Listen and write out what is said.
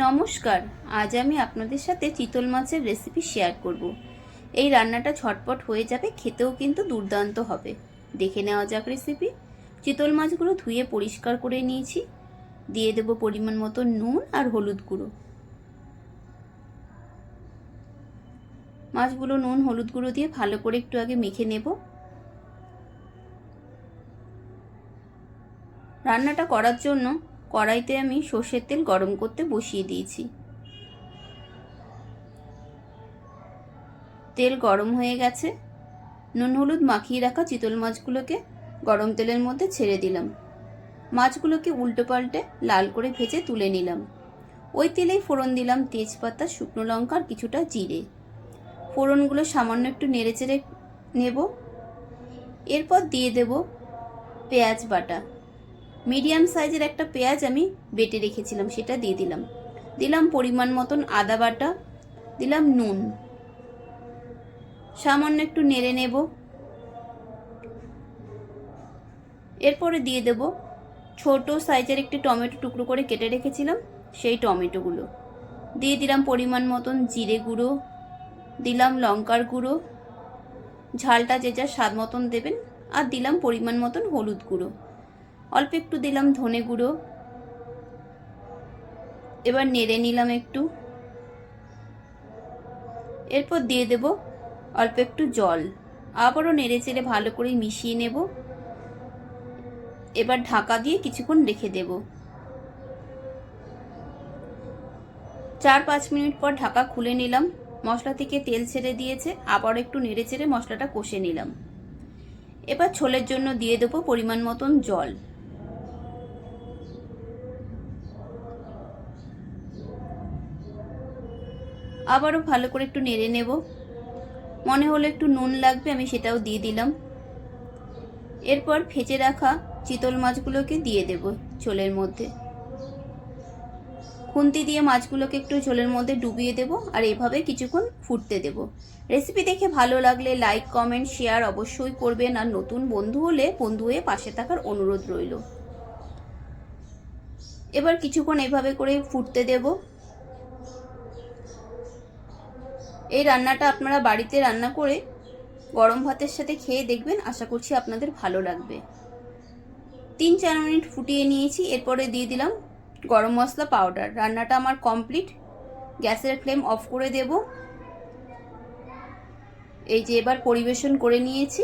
নমস্কার। আজ আমি আপনাদের সাথে চিতল মাছের রেসিপি শেয়ার করব। এই রান্নাটা ঝটপট হয়ে যাবে, খেতেও কিন্তু দুর্দান্ত হবে। দেখে নেওয়া যাক রেসিপি। চিতল মাছগুলো ধুয়ে পরিষ্কার করে নিয়েছি। দিয়ে দেব পরিমাণ মতো নুন আর হলুদ গুঁড়ো। মাছগুলো নুন হলুদ গুঁড়ো দিয়ে ভালো করে একটু আগে মেখে নেব। রান্নাটা করার জন্য কড়াইতে আমি সর্ষের তেল গরম করতে বসিয়ে দিয়েছি। তেল গরম হয়ে গেছে। নুন হলুদ মাখিয়ে রাখা চিতল মাছগুলোকে গরম তেলের মধ্যে ছেড়ে দিলাম। মাছগুলোকে উল্টো পাল্টে লাল করে ভেজে তুলে নিলাম। ওই তেলেই ফোড়ন দিলাম তেজপাতা, শুকনো লঙ্কা আর কিছুটা জিরে। ফোড়নগুলো সামান্য একটু নেড়েচেড়ে নেব। এরপর দিয়ে দেব পেঁয়াজ বাটা। মিডিয়াম সাইজের একটা পেঁয়াজ আমি বেটে রেখেছিলাম, সেটা দিয়ে দিলাম। দিলাম পরিমাণ মতন আদা বাটা, দিলাম নুন, সামান্য একটু নেড়ে নেব। এরপরে দিয়ে দেব ছোট সাইজের একটি টমেটো টুকরো করে কেটে রেখেছিলাম, সেই টমেটোগুলো দিয়ে দিলাম। পরিমাণ মতন জিরে গুঁড়ো, দিলাম লঙ্কার গুঁড়ো, ঝালটা যে যার স্বাদ মতন দেবেন, আর দিলাম পরিমাণ মতন হলুদ গুঁড়ো, অল্প একটু দিলাম ধনে গুঁড়ো। এবার নেড়ে নিলাম একটু। এরপর দিয়ে দেব অল্প একটু জল, আবারও নেড়ে চেড়ে ভালো করে মিশিয়ে নেব। এবার ঢাকা দিয়ে কিছুক্ষণ রেখে দেব। 4-5 মিনিট পর ঢাকা খুলে নিলাম। মশলা থেকে তেল ছেড়ে দিয়েছে। আবার একটু নেড়ে চেড়ে মশলাটা কষে নিলাম। এবার ঝোলের জন্য দিয়ে দেবো পরিমাণ মতন জল। আবারও ভালো করে একটু নেড়ে নেব। মনে হলো একটু নুন লাগবে, আমি সেটাও দিয়ে দিলাম। এরপর ভেজে রাখা চিতল মাছগুলোকে দিয়ে দেব ঝোলের মধ্যে। খুন্তি দিয়ে মাছগুলোকে একটু ঝোলের মধ্যে ডুবিয়ে দেব, আর এভাবে কিছুক্ষণ ফুটতে দেব। রেসিপি দেখে ভালো লাগলে লাইক, কমেন্ট, শেয়ার অবশ্যই করবেন, আর নতুন বন্ধু হলে বন্ধু হয়ে পাশে থাকার অনুরোধ রইল। এবার কিছুক্ষণ এভাবে করে ফুটতে দেব। এই রান্নাটা আপনারা বাড়িতে রান্না করে গরম ভাতের সাথে খেয়ে দেখবেন, আশা করছি আপনাদের ভালো লাগবে। 3-4 মিনিট ফুটিয়ে নিয়েছি। এরপরে দিয়ে দিলাম গরম মশলা পাউডার। রান্নাটা আমার কমপ্লিট। গ্যাসের ফ্লেম অফ করে দেব। এই যে এবার পরিবেশন করে নিয়েছি।